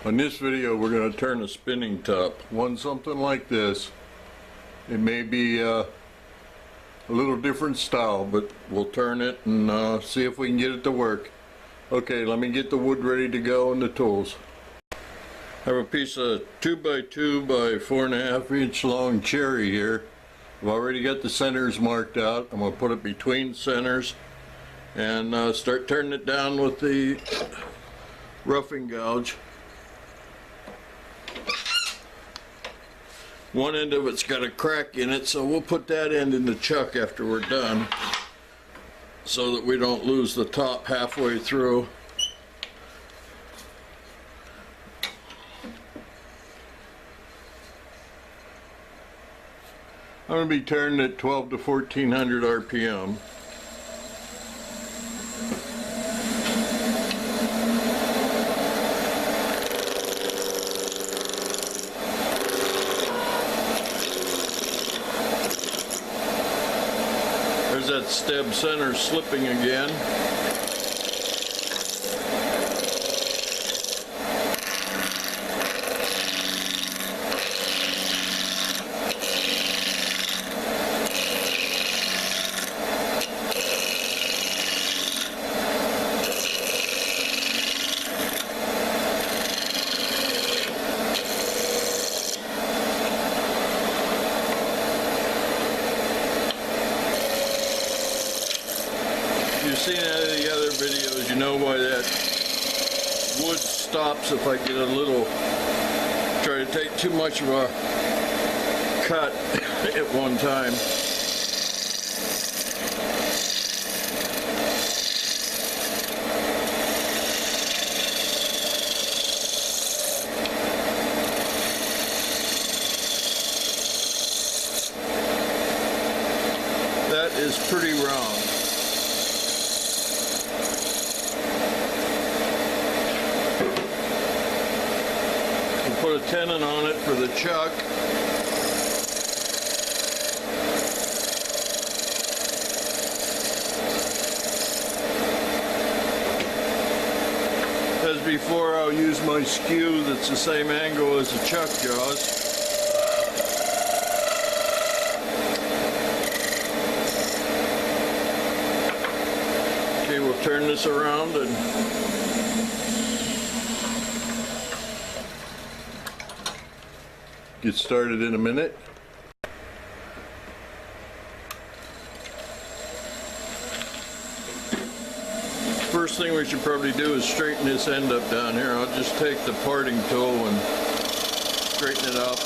On this video we're going to turn a spinning top. One something like this. It may be a little different style, but we'll turn it and see if we can get it to work. Okay, let me get the wood ready to go and the tools. I have a piece of 2x2 by 4.5 inch long cherry here. I've already got the centers marked out. I'm going to put it between centers and start turning it down with the roughing gouge. One end of it's got a crack in it, so we'll put that end in the chuck after we're done so that we don't lose the top halfway through. I'm going to be turning at 12 to 1400 RPM. There's that stem center slipping again. If you've seen any of the other videos, you know why that wood stops if I get a little, try to take too much of a cut at one time. That is pretty round. Put a tenon on it for the chuck. As before, I'll use my skew that's the same angle as the chuck jaws. Okay, we'll turn this around and get started in a minute. First thing we should probably do is straighten this end up down here. I'll just take the parting tool and straighten it up.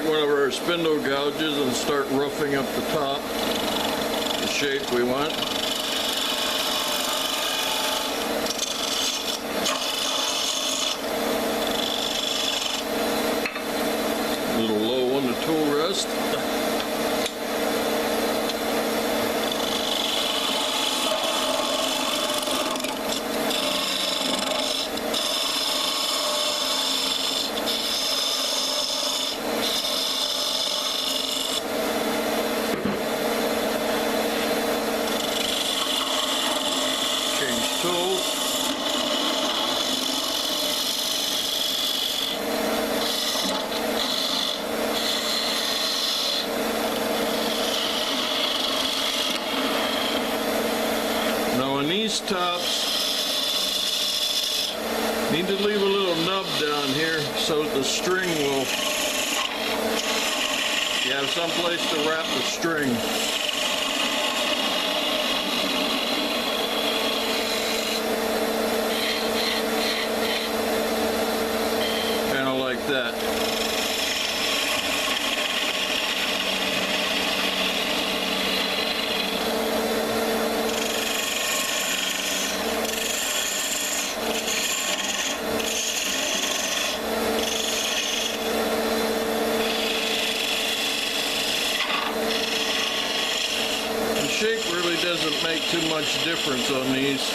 One of our spindle gouges and start roughing up the top, the shape we want. A little low on the tool rest. Now on these tops, need to leave a little nub down here so the string will, you have some place to wrap the string. Kind of like that. too much difference on these.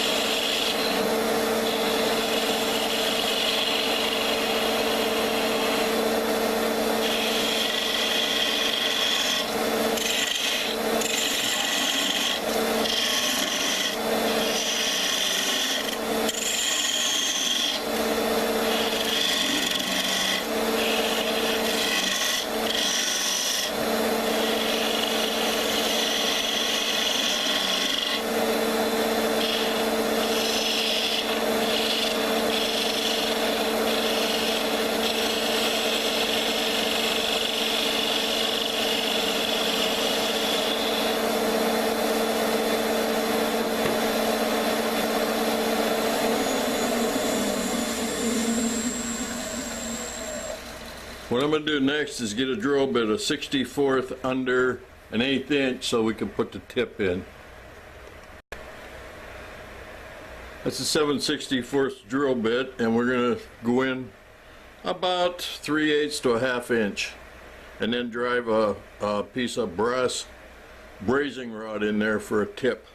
What I'm going to do next is get a drill bit, a 64th under an 1/8 inch, so we can put the tip in. That's a 7/64 drill bit, and we're going to go in about 3/8 to a 1/2 inch, and then drive a piece of brass brazing rod in there for a tip.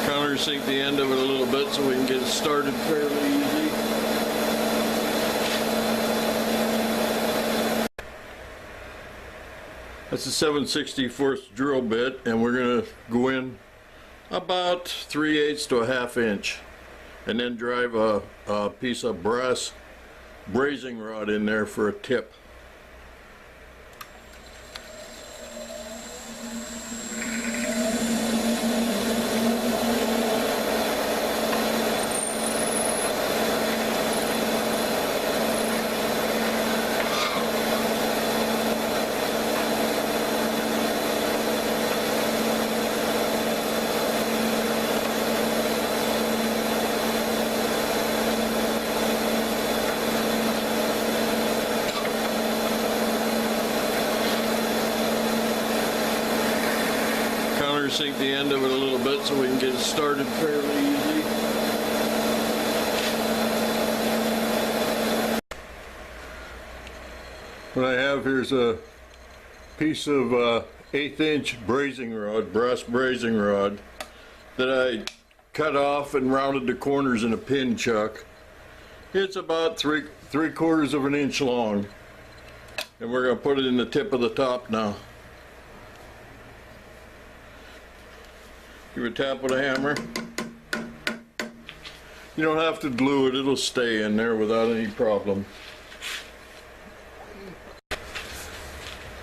Countersink the end of it a little bit so we can get it started fairly easy. That's a 7/64 drill bit, and we're going to go in about 3/8 to a 1/2 inch, and then drive a piece of brass brazing rod in there for a tip. Sink the end of it a little bit so we can get it started fairly easy. What I have here is a piece of 1/8 inch brazing rod, brass brazing rod, that I cut off and rounded the corners in a pin chuck. It's about 3/4 of an inch long, and we're going to put it in the tip of the top now. Give it a tap with a hammer. You don't have to glue it, it'll stay in there without any problem.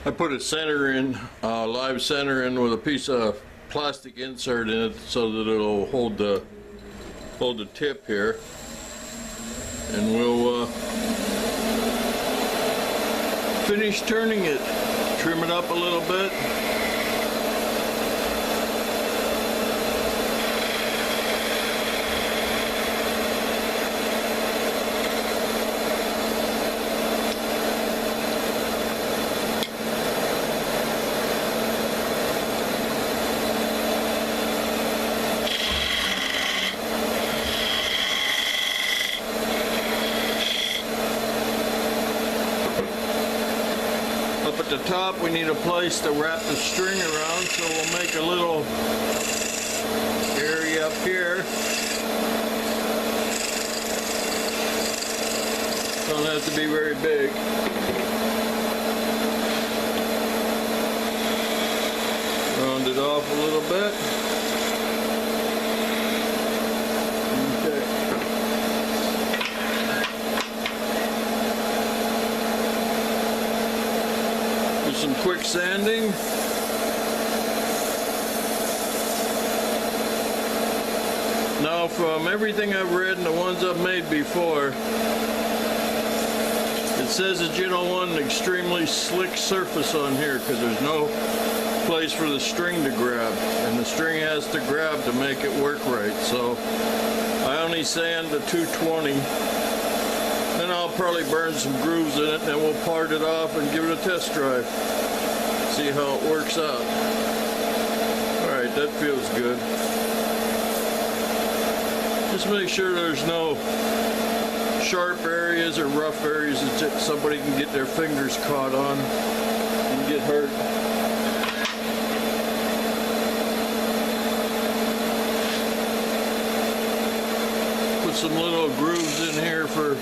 I put a center in, live center in with a piece of plastic insert in it so that it'll hold the tip here. And we'll finish turning it. Trim it up a little bit. At the top we need a place to wrap the string around, so we'll make a little area up here. Don't have to be very big. Round it off a little bit. Some quick sanding. Now, from everything I've read and the ones I've made before, It says that you don't want an extremely slick surface on here because there's no place for the string to grab, and the string has to grab to make it work right. So I only sand to 220. Then I'll probably burn some grooves in it, and then we'll part it off and give it a test drive. See how it works out. Alright, that feels good. Just make sure there's no sharp areas or rough areas that somebody can get their fingers caught on and get hurt. Put some little grooves in here for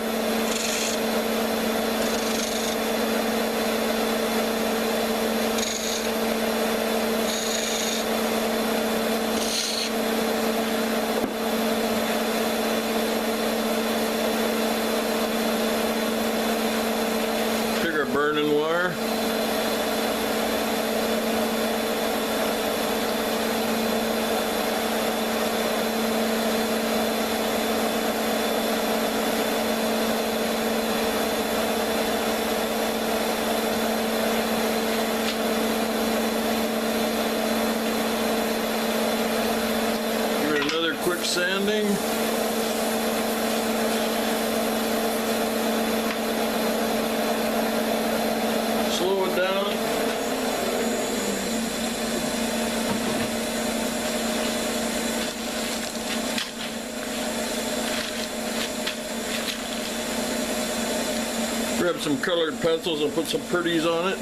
burning wire. Give it another quick sanding. Slow it down. Grab some colored pencils and put some pretties on it.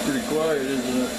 Pretty quiet, isn't it?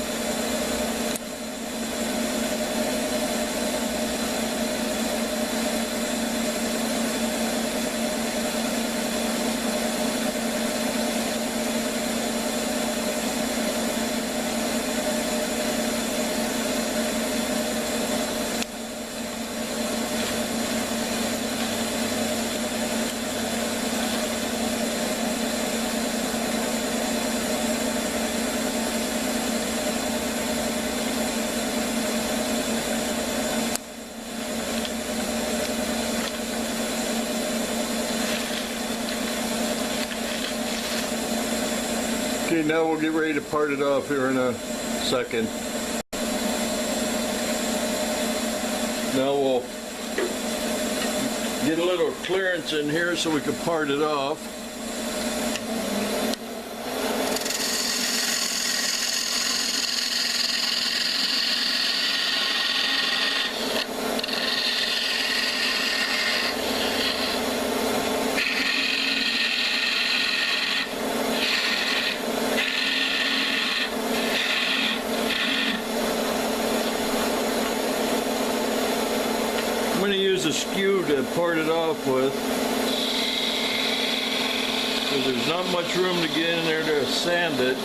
Okay, now we'll get ready to part it off here in a second. Now we'll get a little clearance in here so we can part it off. I'm going to use a skew to part it off with, because there's not much room to get in there to sand it,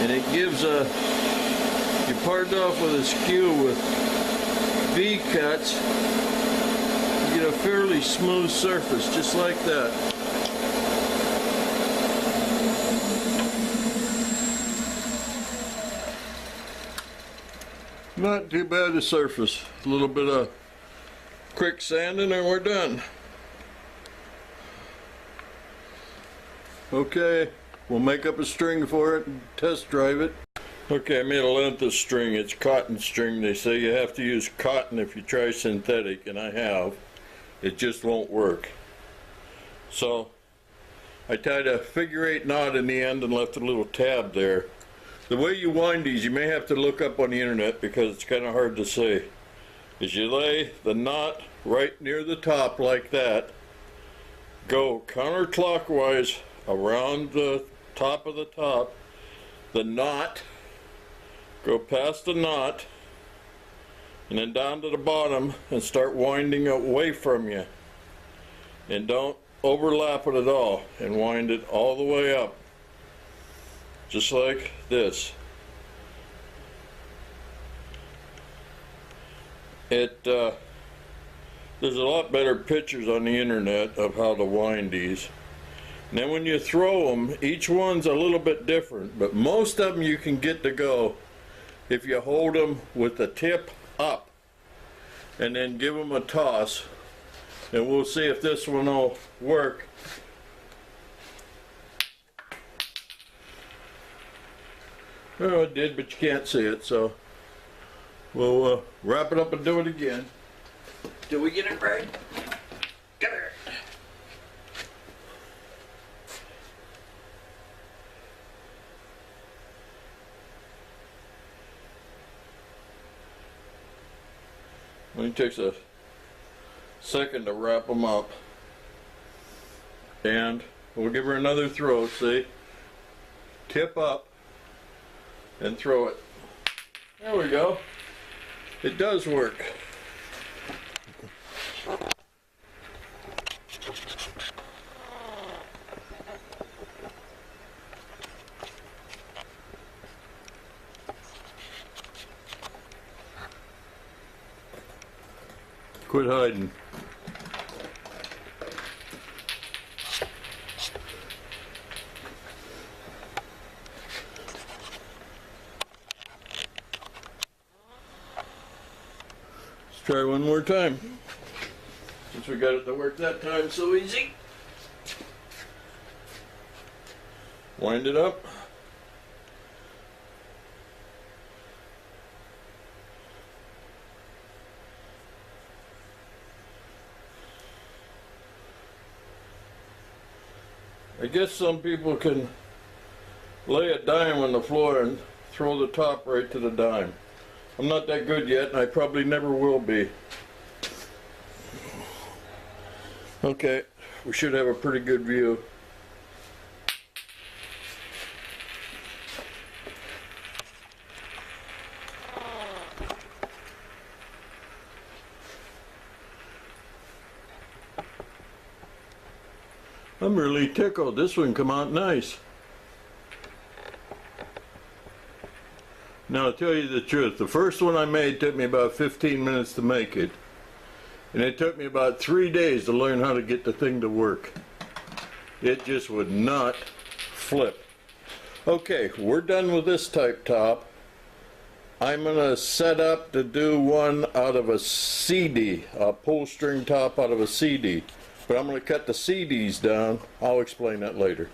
and it gives a, you part it off with a skew with V cuts, you get a fairly smooth surface, just like that. Not too bad a surface, a little bit of quick sanding and we're done. Okay, we'll make up a string for it and test drive it. Okay, I made a length of string. It's cotton string. They say you have to use cotton if you try synthetic, and I have. It just won't work. So I tied a figure-8 knot in the end and left a little tab there. The way you wind these, you may have to look up on the internet because it's kind of hard to say. Is you lay the knot right near the top like that, go counterclockwise around the top of the top, the knot, go past the knot, and then down to the bottom and start winding away from you. And don't overlap it at all, and wind it all the way up. Just like this. There's a lot better pictures on the internet of how to wind these. And then when you throw them, each one's a little bit different, but most of them you can get to go if you hold them with the tip up and then give them a toss. And we'll see if this one will work. Well, it did, but you can't see it, so we'll wrap it up and do it again. Did we get it right? Got it. It takes a second to wrap them up. And we'll give her another throw, see? Tip up and throw it. There we go. It does work. Quit hiding. Let's try one more time. Since we got it to work that time so easy. Wind it up. I guess some people can lay a dime on the floor and throw the top right to the dime. I'm not that good yet, and I probably never will be. Okay, we should have a pretty good view. I'm really tickled. This one come out nice. Now, to tell you the truth, the first one I made took me about 15 minutes to make it. And it took me about 3 days to learn how to get the thing to work. It just would not flip. Okay, we're done with this type top. I'm going to set up to do one out of a CD, a pull string top out of a CD. But I'm going to cut the CDs down. I'll explain that later.